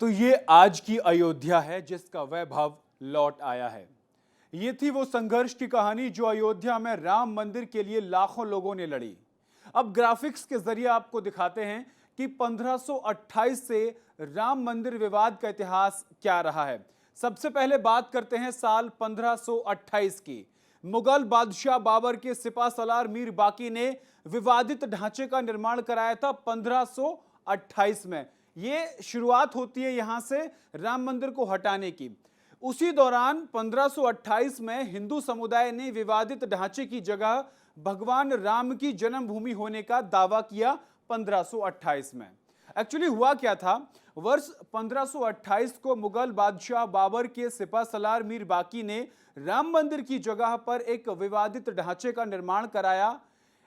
तो ये आज की अयोध्या है जिसका वैभव लौट आया है। ये थी वो संघर्ष की कहानी जो अयोध्या में राम मंदिर के लिए लाखों लोगों ने लड़ी। अब ग्राफिक्स के जरिए आपको दिखाते हैं कि 1528 से राम मंदिर विवाद का इतिहास क्या रहा है। सबसे पहले बात करते हैं साल 1528 की। मुगल बादशाह बाबर के सिपा सलार मीर बाकी ने विवादित ढांचे का निर्माण कराया था 1528 में। ये शुरुआत होती है यहां से राम मंदिर को हटाने की। उसी दौरान 1528 में हिंदू समुदाय ने विवादित ढांचे की जगह भगवान राम की जन्मभूमि होने का दावा किया 1528 में। एक्चुअली हुआ क्या था, वर्ष 1528 को मुगल बादशाह बाबर के सिपा सलार मीर बाकी ने राम मंदिर की जगह पर एक विवादित ढांचे का निर्माण कराया।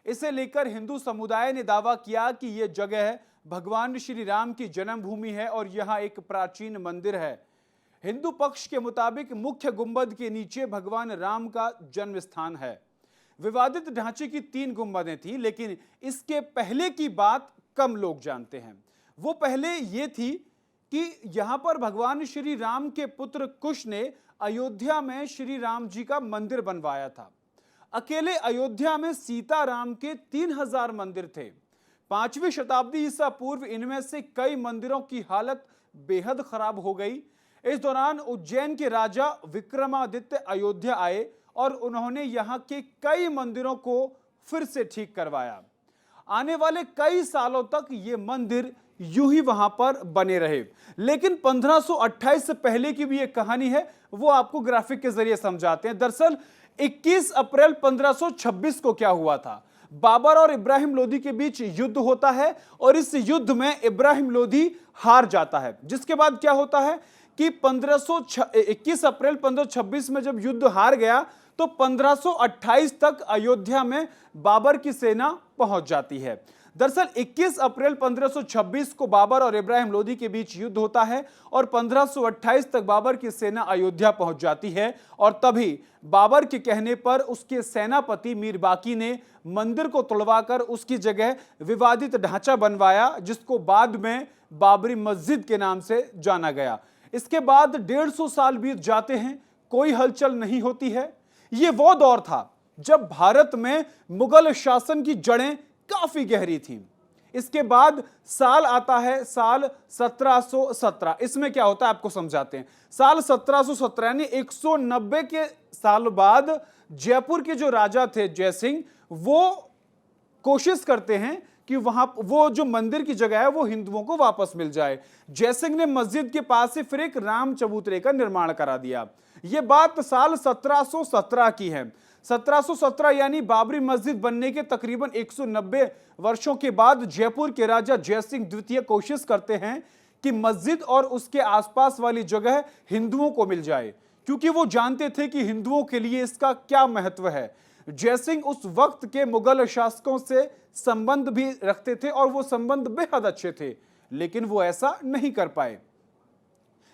इसे लेकर हिंदू समुदाय ने दावा किया कि यह जगह भगवान श्री राम की जन्मभूमि है और यहां एक प्राचीन मंदिर है। हिंदू पक्ष के मुताबिक मुख्य गुंबद के नीचे भगवान राम का जन्म स्थान है। विवादित ढांचे की 3 गुंबदें थी, लेकिन इसके पहले की बात कम लोग जानते हैं। वो पहले ये थी कि यहां पर भगवान श्री राम के पुत्र कुश ने अयोध्या में श्री राम जी का मंदिर बनवाया था। अकेले अयोध्या में सीता राम के 3000 मंदिर थे। 5वीं शताब्दी ईसा पूर्व इनमें से कई मंदिरों की हालत बेहद खराब हो गई। इस दौरान उज्जैन के राजा विक्रमादित्य अयोध्या आए और उन्होंने यहां के कई मंदिरों को फिर से ठीक करवाया। आने वाले कई सालों तक ये मंदिर यूं ही वहां पर बने रहे। लेकिन 1528 से पहले की भी एक कहानी है, वो आपको ग्राफिक के जरिए समझाते हैं। दरअसल 21 अप्रैल 1526 को क्या हुआ था, बाबर और इब्राहिम लोदी के बीच युद्ध होता है और इस युद्ध में इब्राहिम लोदी हार जाता है। जिसके बाद क्या होता है कि 21 अप्रैल 1526 में जब युद्ध हार गया तो 1528 तक अयोध्या में बाबर की सेना पहुंच जाती है। दरअसल 21 अप्रैल 1526 को बाबर और इब्राहिम लोदी के बीच युद्ध होता है और 1528 तक बाबर की सेना अयोध्या पहुंच जाती है। और तभी बाबर के कहने पर उसके सेनापति मीर बाकी ने मंदिर को तोड़वाकर उसकी जगह विवादित ढांचा बनवाया, जिसको बाद में बाबरी मस्जिद के नाम से जाना गया। इसके बाद 150 साल बीत जाते हैं, कोई हलचल नहीं होती है। यह वो दौर था जब भारत में मुगल शासन की जड़ें काफी गहरी थी। इसके बाद साल आता है साल 1717। इसमें क्या होता है आपको समझाते हैं। साल 1717 यानी 190 के साल बाद जयपुर के जो राजा थे जय सिंह, वो कोशिश करते हैं कि वहां वो जो मंदिर की जगह है वो हिंदुओं को वापस मिल जाए। जय सिंह ने मस्जिद के पास से फिर एक राम चबूतरे का निर्माण करा दिया। यह बात साल 1717 की है। 1717 यानी बाबरी मस्जिद बनने के तकरीबन 190 वर्षों के बाद जयपुर के राजा जय सिंह द्वितीय कोशिश करते हैं कि मस्जिद और उसके आसपास वाली जगह हिंदुओं को मिल जाए, क्योंकि वो जानते थे कि हिंदुओं के लिए इसका क्या महत्व है। जय सिंह उस वक्त के मुगल शासकों से संबंध भी रखते थे और वो संबंध बेहद अच्छे थे, लेकिन वो ऐसा नहीं कर पाए।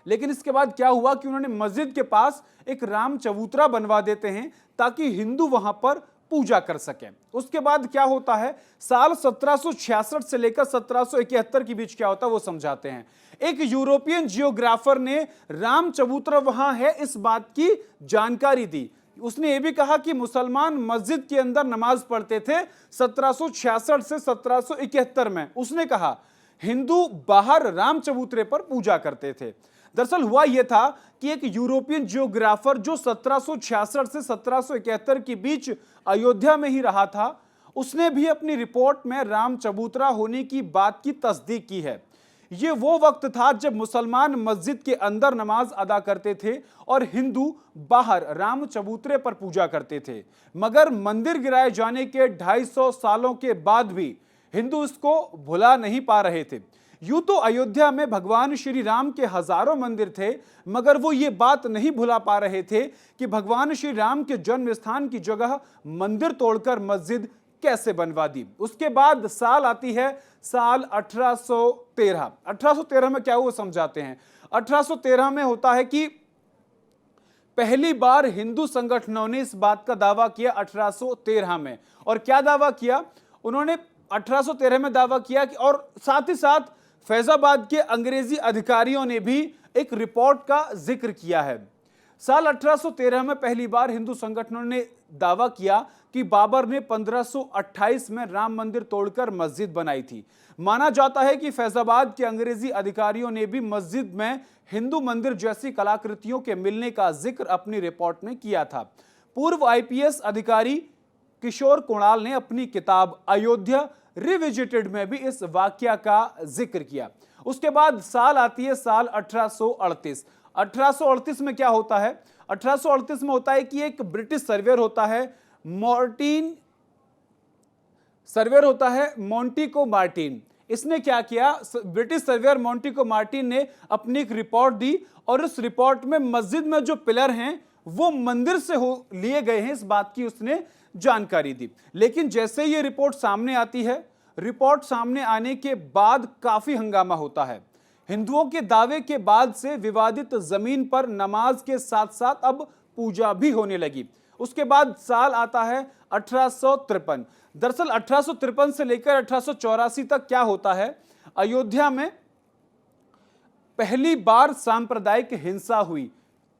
लेकिन इसके बाद क्या हुआ कि उन्होंने मस्जिद के पास एक राम चबूतरा बनवा देते हैं ताकि हिंदू वहां पर पूजा कर सकें। उसके बाद क्या होता है, साल 1766 से लेकर 1771 के बीच क्या होता है वो समझाते हैं। एक यूरोपियन जियोग्राफर ने राम चबूतरा वहां है इस बात की जानकारी दी। उसने ये भी कहा कि मुसलमान मस्जिद के अंदर नमाज पढ़ते थे 1766 से 1771 में। उसने कहा हिंदू बाहर राम चबूतरे पर पूजा करते थे। दरअसल हुआ यह था कि एक यूरोपियन जियोग्राफर जो 1766 से 1771 के बीच अयोध्या में ही रहा था, उसने भी अपनी रिपोर्ट में राम चबूतरा होने की बात की तस्दीक की है। यह वो वक्त था जब मुसलमान मस्जिद के अंदर नमाज अदा करते थे और हिंदू बाहर राम चबूतरे पर पूजा करते थे। मगर मंदिर गिराए जाने के 250 सालों के बाद भी हिंदू इसको भुला नहीं पा रहे थे। यूं तो अयोध्या में भगवान श्री राम के हजारों मंदिर थे, मगर वो ये बात नहीं भुला पा रहे थे कि भगवान श्री राम के जन्म स्थान की जगह मंदिर तोड़कर मस्जिद कैसे बनवा दी। उसके बाद साल आती है साल 1813। 1813 में क्या हुआ समझाते हैं। 1813 में होता है कि पहली बार हिंदू संगठनों ने इस बात का दावा किया 1813 में। और क्या दावा किया उन्होंने 1813 में दावा किया कि और साथ ही साथ फैजाबाद के अंग्रेजी अधिकारियों ने भी एक रिपोर्ट का जिक्र किया है। साल 1813 में पहली बार हिंदू संगठनों ने दावा किया कि बाबर ने 1528 में राम मंदिर तोड़कर मस्जिद बनाई थी। माना जाता है कि फैजाबाद के अंग्रेजी अधिकारियों ने भी मस्जिद में हिंदू मंदिर जैसी कलाकृतियों के मिलने का जिक्र अपनी रिपोर्ट में किया था। पूर्व आईपीएस अधिकारी किशोर कुणाल ने अपनी किताब अयोध्या रिविजिटेड में भी इस वाकया का जिक्र किया। उसके बाद साल आती है साल 1838। 1838 में क्या होता है? 1838 में होता है कि एक ब्रिटिश सर्वेयर होता है मोंटिको मार्टिन। इसने क्या किया? ब्रिटिश सर्वेयर मोंटिको मार्टिन ने अपनी एक रिपोर्ट दी और इस रिपोर्ट में मस्जिद में जो पिलर हैं वो मंदिर से लिए गए हैं, इस बात की उसने जानकारी दी। लेकिन जैसे ये रिपोर्ट सामने आती है, रिपोर्ट सामने आने के बाद काफी हंगामा होता है। हिंदुओं के दावे के बाद से विवादित जमीन पर नमाज के साथ साथ अब पूजा भी होने लगी। उसके बाद साल आता है 1853। दरअसल 1853 से लेकर 1884 तक क्या होता है? अयोध्या में पहली बार सांप्रदायिक हिंसा हुई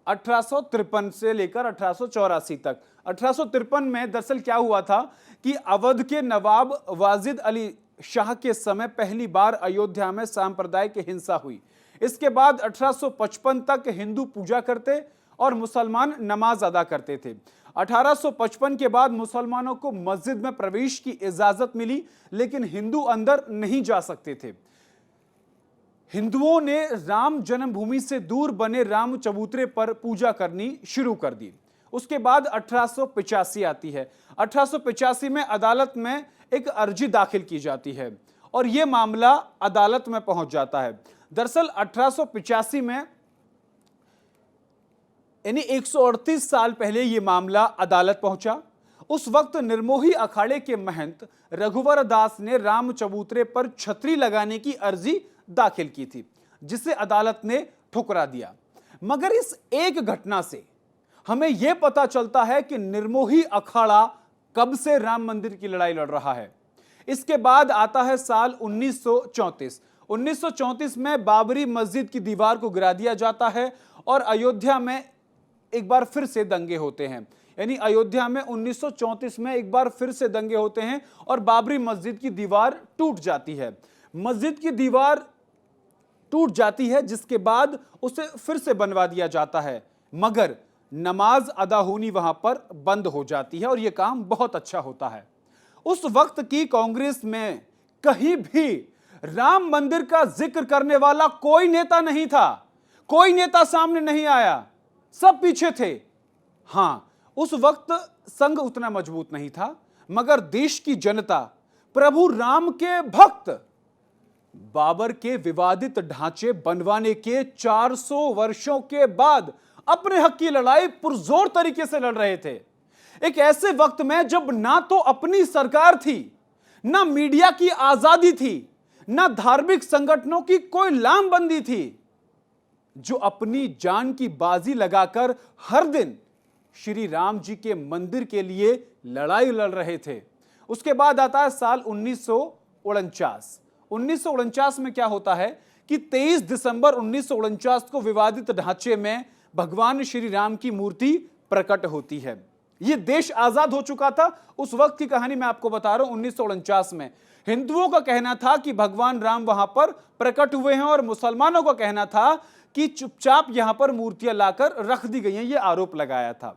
1853 से लेकर 1884 तक। 1853 में दरअसल क्या हुआ था कि अवध के नवाब वाजिद अली शाह के समय पहली बार अयोध्या में सांप्रदायिक हिंसा हुई। इसके बाद 1855 तक हिंदू पूजा करते और मुसलमान नमाज अदा करते थे। 1855 के बाद मुसलमानों को मस्जिद में प्रवेश की इजाजत मिली, लेकिन हिंदू अंदर नहीं जा सकते थे। हिंदुओं ने राम जन्मभूमि से दूर बने राम चबूतरे पर पूजा करनी शुरू कर दी। उसके बाद 1885 आती है। 1885 में अदालत में एक अर्जी दाखिल की जाती है और यह मामला अदालत में पहुंच जाता है। दरअसल 1885 में यानी 138 साल पहले यह मामला अदालत पहुंचा। उस वक्त निर्मोही अखाड़े के महंत रघुवर दास ने राम चबूतरे पर छतरी लगाने की अर्जी दाखिल की थी, जिसे अदालत ने ठुकरा दिया। मगर इस एक घटना से हमें यह पता चलता है कि निर्मोही अखाड़ा कब से राम मंदिर की लड़ाई लड़ रहा है। इसके बाद आता है साल 1934। 1934 में बाबरी मस्जिद की दीवार को गिरा दिया जाता है और अयोध्या में एक बार फिर से दंगे होते हैं। यानी अयोध्या में 1934 में एक बार फिर से दंगे होते हैं और बाबरी मस्जिद की दीवार टूट जाती है। मस्जिद की दीवार टूट जाती है, जिसके बाद उसे फिर से बनवा दिया जाता है, मगर नमाज अदा होनी वहां पर बंद हो जाती है और यह काम बहुत अच्छा होता है। उस वक्त की कांग्रेस में कहीं भी राम मंदिर का जिक्र करने वाला कोई नेता नहीं था। कोई नेता सामने नहीं आया, सब पीछे थे। हां, उस वक्त संघ उतना मजबूत नहीं था, मगर देश की जनता, प्रभु राम के भक्त बाबर के विवादित ढांचे बनवाने के 400 वर्षों के बाद अपने हक की लड़ाई पुरजोर तरीके से लड़ रहे थे। एक ऐसे वक्त में जब ना तो अपनी सरकार थी, ना मीडिया की आजादी थी, ना धार्मिक संगठनों की कोई लामबंदी थी, जो अपनी जान की बाजी लगाकर हर दिन श्री राम जी के मंदिर के लिए लड़ाई लड़ रहे थे। उसके बाद आता है साल 1949। 1949 में क्या होता है कि 23 दिसंबर 1949 को विवादित ढांचे में भगवान श्री राम की मूर्ति प्रकट होती है। यह देश आजाद हो चुका था। उस वक्त की कहानी मैं आपको बता रहा हूं। 1949 में हिंदुओं का कहना था कि भगवान राम वहां पर प्रकट हुए हैं और मुसलमानों का कहना था कि चुपचाप यहां पर मूर्तियां लाकर रख दी गई हैं। यह आरोप लगाया था।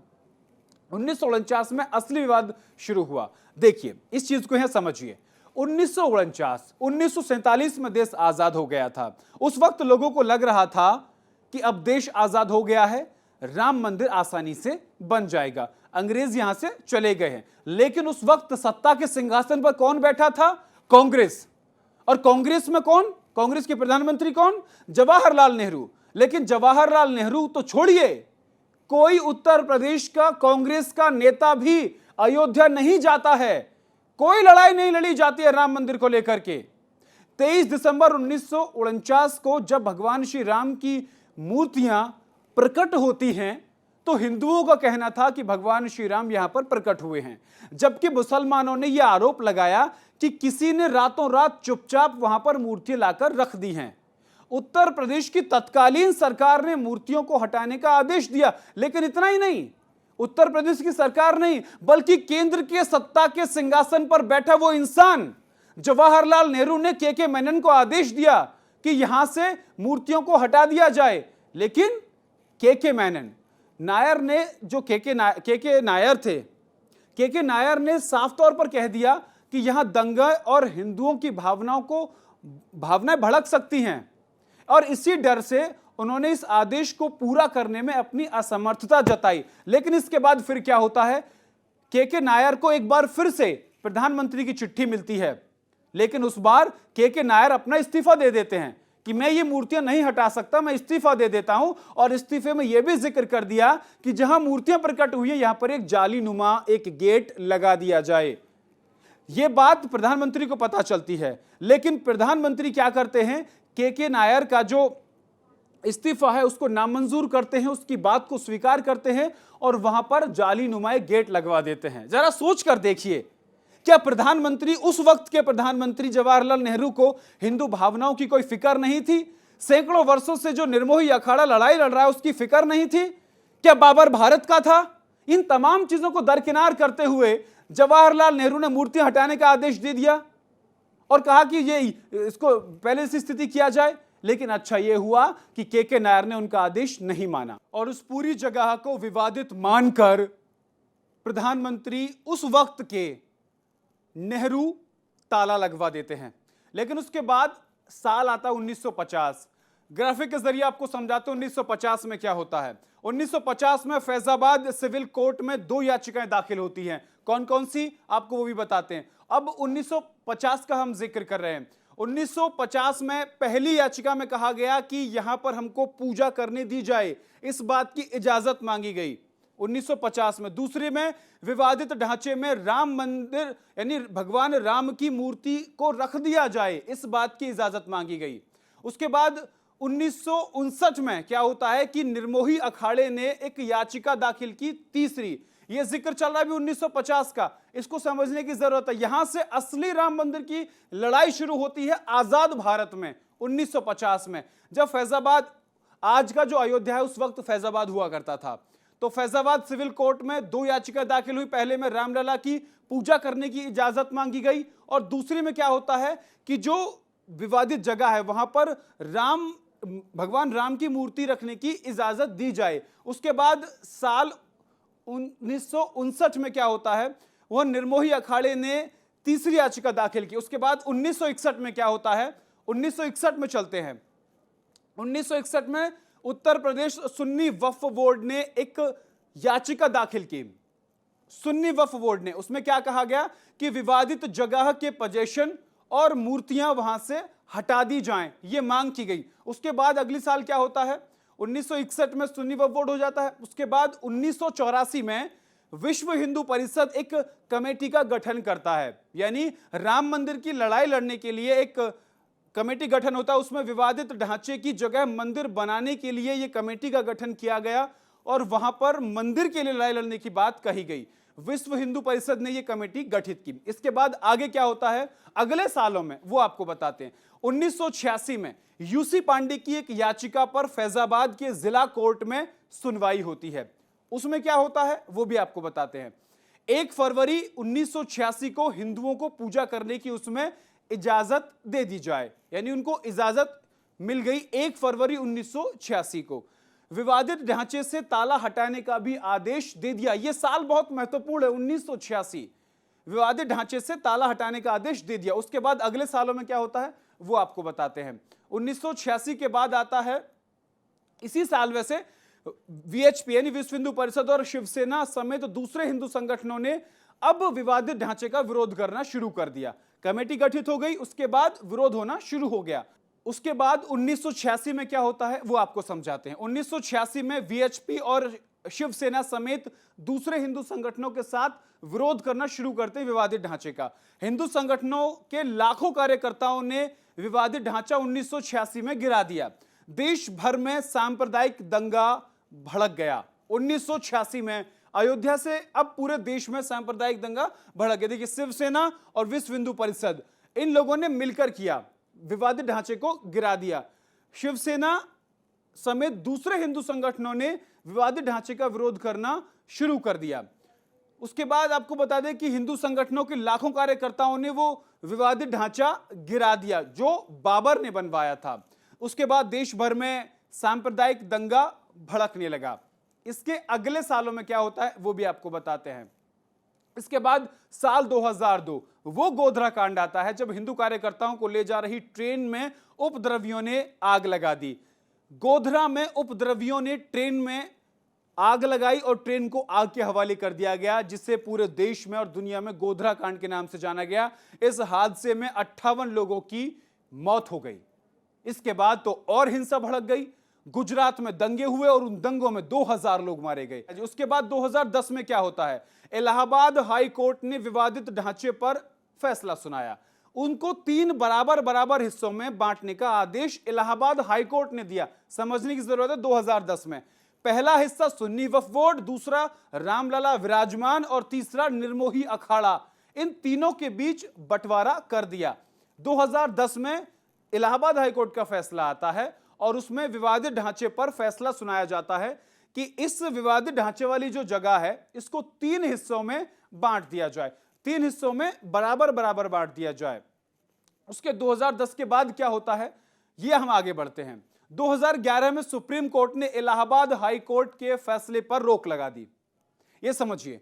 1949 में असली विवाद शुरू हुआ। देखिए, इस चीज को यहां समझिए। 1947 में देश आजाद हो गया था। उस वक्त लोगों को लग रहा था कि अब देश आजाद हो गया है, राम मंदिर आसानी से बन जाएगा, अंग्रेज यहां से चले गए हैं। लेकिन उस वक्त सत्ता के सिंहासन पर कौन बैठा था? कांग्रेस। और कांग्रेस में कौन? कांग्रेस के प्रधानमंत्री कौन? जवाहरलाल नेहरू। लेकिन जवाहरलाल नेहरू तो छोड़िए, कोई उत्तर प्रदेश का कांग्रेस का नेता भी अयोध्या नहीं जाता है। कोई लड़ाई नहीं लड़ी जाती है राम मंदिर को लेकर के। 23 दिसंबर 1949 को जब भगवान श्री राम की मूर्तियां प्रकट होती हैं तो हिंदुओं का कहना था कि भगवान श्री राम यहां पर प्रकट हुए हैं, जबकि मुसलमानों ने यह आरोप लगाया कि किसी ने रातों रात चुपचाप वहां पर मूर्तियां लाकर रख दी हैं। उत्तर प्रदेश की तत्कालीन सरकार ने मूर्तियों को हटाने का आदेश दिया, लेकिन इतना ही नहीं, उत्तर प्रदेश की सरकार नहीं बल्कि केंद्र के सत्ता के सिंहासन पर बैठा वो इंसान जवाहरलाल नेहरू ने के मेनन को आदेश दिया कि यहां से मूर्तियों को हटा दिया जाए। लेकिन के मेनन नायर ने, जो के नायर थे, के नायर ने साफ तौर पर कह दिया कि यहां दंगा और हिंदुओं की भावनाएं भड़क सकती हैं, और इसी डर से उन्होंने इस आदेश को पूरा करने में अपनी असमर्थता जताई। लेकिन इसके बाद फिर क्या होता है, के नायर को एक बार फिर से प्रधानमंत्री की चिट्ठी मिलती है, लेकिन उस बार के नायर अपना इस्तीफा दे देते हैं कि मैं ये मूर्तियां नहीं हटा सकता, मैं इस्तीफा दे देता हूं। और इस्तीफे में यह भी जिक्र कर दिया कि जहां मूर्तियां प्रकट हुई है यहां पर एक जाली नुमा एक गेट लगा दिया जाए। यह बात प्रधानमंत्री को पता चलती है, लेकिन प्रधानमंत्री क्या करते हैं, के नायर का जो इस्तीफा है उसको नामंजूर करते हैं, उसकी बात को स्वीकार करते हैं और वहां पर जाली नुमाए गेट लगवा देते हैं। जरा सोच कर देखिए, क्या प्रधानमंत्री, उस वक्त के प्रधानमंत्री जवाहरलाल नेहरू को हिंदू भावनाओं की कोई फिक्र नहीं थी? सैकड़ों वर्षों से जो निर्मोही अखाड़ा लड़ाई लड़ रहा है उसकी फिक्र नहीं थी? क्या बाबर भारत का था? इन तमाम चीजों को दरकिनार करते हुए जवाहरलाल नेहरू ने मूर्ति हटाने का आदेश दे दिया और कहा कि ये इसको पहले से स्थिति किया जाए। लेकिन अच्छा यह हुआ कि के नायर ने उनका आदेश नहीं माना और उस पूरी जगह को विवादित मानकर प्रधानमंत्री उस वक्त के नेहरू ताला लगवा देते हैं। लेकिन उसके बाद साल आता 1950। ग्राफिक के जरिए आपको समझाते हैं 1950 में क्या होता है। 1950 में फैजाबाद सिविल कोर्ट में 2 याचिकाएं दाखिल होती हैं। कौन कौन सी, आपको वो भी बताते हैं। अब 1950 का हम जिक्र कर रहे हैं। 1950 में पहली याचिका में कहा गया कि यहां पर हमको पूजा करने दी जाए, इस बात की इजाजत मांगी गई 1950 में। दूसरी में विवादित ढांचे में राम मंदिर यानी भगवान राम की मूर्ति को रख दिया जाए, इस बात की इजाजत मांगी गई। उसके बाद 1959 में क्या होता है कि निर्मोही अखाड़े ने एक याचिका दाखिल की, तीसरी। यह जिक्र चल रहा है भी 1950 का, इसको समझने की जरूरत है। यहां से असली राम मंदिर की लड़ाई शुरू होती है आजाद भारत में 1950 में, जब फैजाबाद, आज का जो अयोध्या है उस वक्त फैजाबाद हुआ करता था। तो फैजाबाद सिविल कोर्ट में 2 याचिका दाखिल हुई। पहले में रामलला की पूजा करने की इजाजत मांगी गई और दूसरी में क्या होता है कि जो विवादित जगह है वहां पर भगवान राम की मूर्ति रखने की इजाजत दी जाए। उसके बाद साल 1959 में क्या होता है, वह निर्मोही अखाड़े ने तीसरी याचिका दाखिल की। उसके बाद 1961 में क्या होता है, 1961 में चलते हैं। 1961 में उत्तर प्रदेश सुन्नी वक्फ बोर्ड ने एक याचिका दाखिल की। सुन्नी वक्फ बोर्ड ने, उसमें क्या कहा गया कि विवादित जगह के पोजीशन और मूर्तियां वहां से हटा दी जाएं, यह मांग की गई। उसके बाद अगली साल क्या होता है, 1961 में सुन्नी वक्फ बोर्ड हो जाता है। उसके बाद 1984 में विश्व हिंदू परिषद एक कमेटी का गठन करता है, यानी राम मंदिर की लड़ाई लड़ने के लिए एक कमेटी गठन होता है। उसमें विवादित ढांचे की जगह मंदिर बनाने के लिए यह कमेटी का गठन किया गया और वहां पर मंदिर के लिए लड़ाई लड़ने की बात कही गई। विश्व हिंदू परिषद ने यह कमेटी गठित की। इसके बाद आगे क्या होता है अगले सालों में, वो आपको बताते हैं। 1986 में यूसी पांडे की एक याचिका पर फैजाबाद के जिला कोर्ट में सुनवाई होती है। उसमें क्या होता है वो भी आपको बताते हैं। 1 फरवरी 1986 को हिंदुओं को पूजा करने की उसमें इजाजत दे दी जाए, यानी उनको इजाजत मिल गई 1 फरवरी 1986 को। विवादित ढांचे से ताला हटाने का भी आदेश दे दिया। यह साल बहुत महत्वपूर्ण है, 1986। विवादित ढांचे से ताला हटाने का आदेश दे दिया। उसके बाद अगले सालों में क्या होता है वो आपको बताते हैं। 1986 के बाद आता है, इसी साल वैसे, वीएचपी यानी विश्व हिंदू परिषद और शिवसेना समेत दूसरे हिंदू संगठनों ने अब विवादित ढांचे का विरोध करना शुरू कर दिया। कमेटी गठित हो गई, उसके बाद विरोध होना शुरू हो गया। उसके बाद 1986 में क्या होता है वो आपको समझाते हैं। 1986 में वीएचपी और शिवसेना समेत दूसरे हिंदू संगठनों के साथ विरोध करना शुरू करते हैं विवादित ढांचे का। हिंदू संगठनों के लाखों कार्यकर्ताओं ने विवादित ढांचा 1986 में गिरा दिया। देश भर में सांप्रदायिक दंगा भड़क गया। 1986 में अयोध्या से अब पूरे देश में सांप्रदायिक दंगा भड़क गया। देखिए, शिवसेना और विश्व हिंदू परिषद इन लोगों ने मिलकर किया, विवादित ढांचे को गिरा दिया। शिवसेना समेत दूसरे हिंदू संगठनों ने विवादित ढांचे का विरोध करना शुरू कर दिया। उसके बाद आपको बता दें कि हिंदू संगठनों के लाखों कार्यकर्ताओं ने वो विवादित ढांचा गिरा दिया जो बाबर ने बनवाया था। उसके बाद देश भर में सांप्रदायिक दंगा भड़कने लगा। इसके अगले सालों में क्या होता है वो भी आपको बताते हैं। इसके बाद साल 2002 वो गोधरा कांड आता है, जब हिंदू कार्यकर्ताओं को ले जा रही ट्रेन में उपद्रवियों ने आग लगा दी। गोधरा में उपद्रवियों ने ट्रेन में आग लगाई और ट्रेन को आग के हवाले कर दिया गया, जिसे पूरे देश में और दुनिया में गोधरा कांड के नाम से जाना गया। इस हादसे में 58 लोगों की मौत हो गई। इसके बाद तो और हिंसा भड़क गई। गुजरात में दंगे हुए और उन दंगों में 2000 लोग मारे गए। उसके बाद 2010 में क्या होता है, इलाहाबाद हाई कोर्ट ने विवादित ढांचे पर फैसला सुनाया। उनको 3 बराबर हिस्सों में बांटने का आदेश इलाहाबाद हाई कोर्ट ने दिया। समझने की जरूरत है, 2010 में पहला हिस्सा सुन्नी वक्फ बोर्ड, दूसरा रामलला विराजमान और तीसरा निर्मोही अखाड़ा, इन तीनों के बीच बंटवारा कर दिया। 2010 में इलाहाबाद हाईकोर्ट का फैसला आता है और उसमें विवादित ढांचे पर फैसला सुनाया जाता है कि इस विवादित ढांचे वाली जो जगह है इसको 3 हिस्सों में बांट दिया जाए, 3 हिस्सों में बराबर बांट दिया जाए। उसके 2010 के बाद क्या होता है ये हम आगे बढ़ते हैं। 2011 में सुप्रीम कोर्ट ने इलाहाबाद हाई कोर्ट के फैसले पर रोक लगा दी। ये समझिए,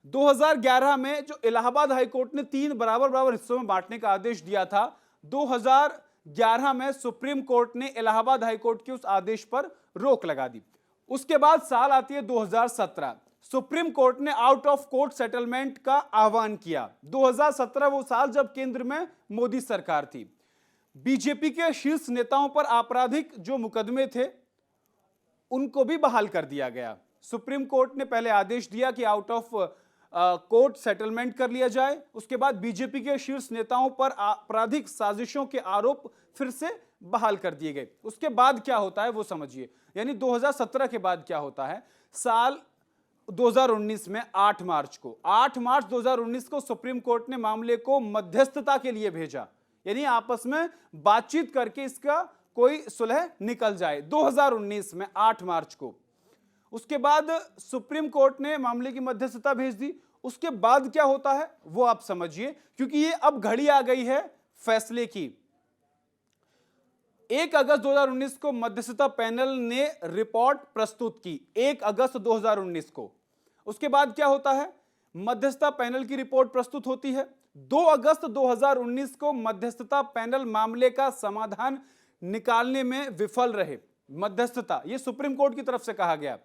2011 में जो इलाहाबाद हाई कोर्ट ने 3 बराबर हिस्सों में बांटने का आदेश दिया था, 2011 में सुप्रीम कोर्ट ने इलाहाबाद हाई कोर्ट के उस आदेश पर रोक लगा दी। उसके बाद साल आती है 2017। सुप्रीम कोर्ट ने आउट ऑफ कोर्ट सेटलमेंट का आह्वान किया। 2017 वो साल जब केंद्र में मोदी सरकार थी। बीजेपी के शीर्ष नेताओं पर आपराधिक जो मुकदमे थे उनको भी बहाल कर दिया गया। सुप्रीम कोर्ट ने पहले आदेश दिया कि आउट ऑफ कोर्ट सेटलमेंट कर लिया जाए। उसके बाद बीजेपी के शीर्ष नेताओं पर आपराधिक साजिशों के आरोप फिर से बहाल कर दिए गए। उसके बाद क्या होता है वो समझिए, यानी 2017 के बाद क्या होता है, साल 2019 में 8 मार्च 2019 को सुप्रीम कोर्ट ने मामले को मध्यस्थता के लिए भेजा, यानी आपस में बातचीत करके इसका कोई सुलह निकल जाए। 2019 में 8 मार्च को उसके बाद सुप्रीम कोर्ट ने मामले की मध्यस्थता भेज दी। उसके बाद क्या होता है वो आप समझिए, क्योंकि ये अब घड़ी आ गई है फैसले की। 1 अगस्त 2019 को मध्यस्थता पैनल ने रिपोर्ट प्रस्तुत की, 1 अगस्त 2019 को। उसके बाद क्या होता है, मध्यस्थता पैनल की रिपोर्ट प्रस्तुत होती है। 2 अगस्त 2019 को मध्यस्थता पैनल मामले का समाधान निकालने में विफल रहे। मध्यस्थता, ये सुप्रीम कोर्ट की तरफ से कहा गया,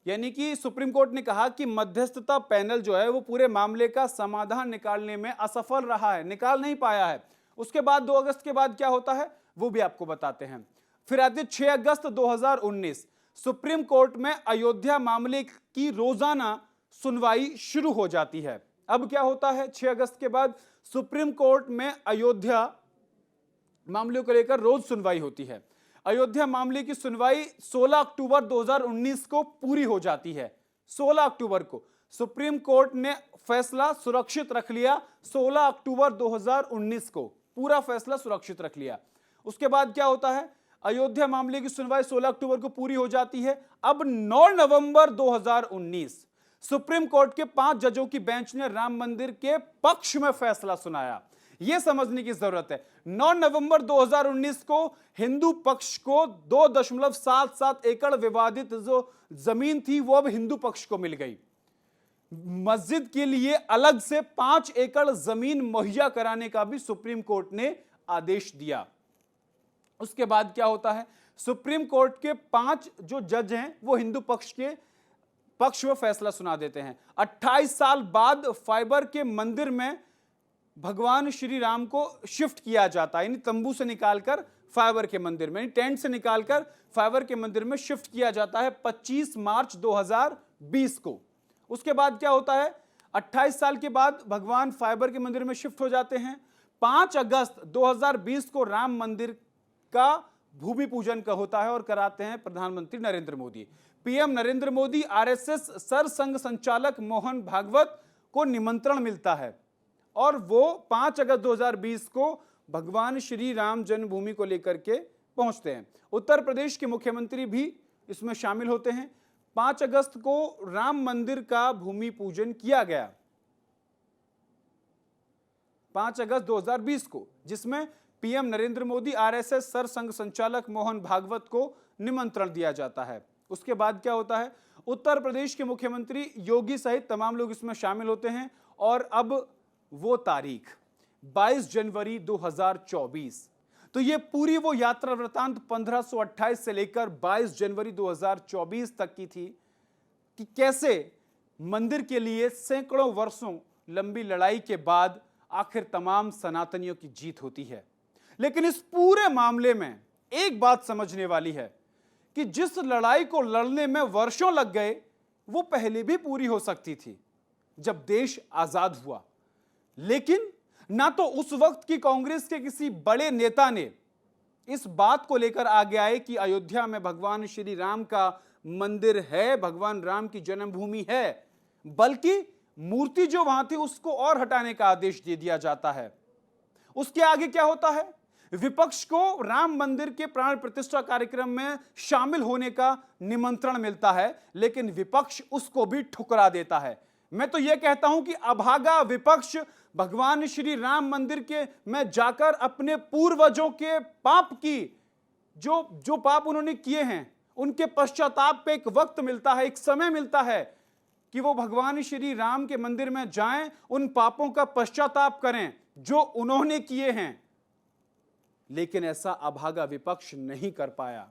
यानी कि सुप्रीम कोर्ट ने कहा कि मध्यस्थता पैनल जो है वो पूरे मामले का समाधान निकालने में असफल रहा है, निकाल नहीं पाया है। उसके बाद 2 अगस्त के बाद क्या होता है वो भी आपको बताते हैं। फिर आते 6 अगस्त 2019, सुप्रीम कोर्ट में अयोध्या मामले की रोजाना सुनवाई शुरू हो जाती है। अब क्या होता है, 6 अगस्त के बाद सुप्रीम कोर्ट में अयोध्या मामले को लेकर रोज सुनवाई होती है। अयोध्या मामले की सुनवाई 16 अक्टूबर 2019 को पूरी हो जाती है। 16 अक्टूबर को सुप्रीम कोर्ट ने फैसला सुरक्षित रख लिया। 16 अक्टूबर 2019 को पूरा फैसला सुरक्षित रख लिया। उसके बाद क्या होता है, अयोध्या मामले की सुनवाई 16 अक्टूबर को पूरी हो जाती है। अब 9 नवंबर 2019 सुप्रीम कोर्ट के 5 जजों की बेंच ने राम मंदिर के पक्ष में फैसला सुनाया। यह समझने की जरूरत है, 9 नवंबर 2019 को हिंदू पक्ष को 2.77 एकड़ विवादित जो जमीन थी वो अब हिंदू पक्ष को मिल गई। मस्जिद के लिए अलग से 5 एकड़ जमीन मुहैया कराने का भी सुप्रीम कोर्ट ने आदेश दिया। उसके बाद क्या होता है, सुप्रीम कोर्ट के 5 जो जज हैं वो हिंदू पक्ष के पक्ष में फैसला सुना देते हैं। 28 साल बाद फाइबर के मंदिर में भगवान श्री राम को शिफ्ट किया जाता है, यानी तंबू से निकालकर फाइबर के मंदिर में, टेंट से निकालकर फाइबर के मंदिर में शिफ्ट किया जाता है 25 मार्च 2020 को। उसके बाद क्या होता है, 28 साल के बाद भगवान फाइबर के मंदिर में शिफ्ट हो जाते हैं। 5 अगस्त 2020 को राम मंदिर का भूमि पूजन का होता है और कराते हैं प्रधानमंत्री नरेंद्र मोदी। पीएम नरेंद्र मोदी, आरएसएस सरसंघ संचालक मोहन भागवत को निमंत्रण मिलता है और वो 5 अगस्त 2020 को भगवान श्री राम जन्मभूमि को लेकर के पहुंचते हैं। उत्तर प्रदेश के मुख्यमंत्री भी इसमें शामिल होते हैं। 5 अगस्त को राम मंदिर का भूमि पूजन किया गया, 5 अगस्त 2020 को, जिसमें पीएम नरेंद्र मोदी, आरएसएस सरसंघ संचालक मोहन भागवत को निमंत्रण दिया जाता है। उसके बाद क्या होता है, उत्तर प्रदेश के मुख्यमंत्री योगी सहित तमाम लोग इसमें शामिल होते हैं और अब वो तारीख 22 जनवरी 2024, तो ये पूरी वो यात्रा वृतांत 1528 से लेकर 22 जनवरी 2024 तक की थी कि कैसे मंदिर के लिए सैकड़ों वर्षों लंबी लड़ाई के बाद आखिर तमाम सनातनियों की जीत होती है। लेकिन इस पूरे मामले में एक बात समझने वाली है कि जिस लड़ाई को लड़ने में वर्षों लग गए, वो पहले भी पूरी हो सकती थी जब देश आजाद हुआ। लेकिन ना तो उस वक्त की कांग्रेस के किसी बड़े नेता ने इस बात को लेकर आगे आए कि अयोध्या में भगवान श्री राम का मंदिर है, भगवान राम की जन्मभूमि है, बल्कि मूर्ति जो वहां थी उसको और हटाने का आदेश दे दिया जाता है। उसके आगे क्या होता है, विपक्ष को राम मंदिर के प्राण प्रतिष्ठा कार्यक्रम में शामिल होने का निमंत्रण मिलता है, लेकिन विपक्ष उसको भी ठुकरा देता है। मैं तो यह कहता हूं कि अभागा विपक्ष भगवान श्री राम मंदिर के में जाकर अपने पूर्वजों के पाप की जो पाप उन्होंने किए हैं उनके पश्चाताप पे एक वक्त मिलता है, एक समय मिलता है कि वो भगवान श्री राम के मंदिर में जाएं, उन पापों का पश्चाताप करें जो उन्होंने किए हैं। लेकिन ऐसा अभागा विपक्ष नहीं कर पाया।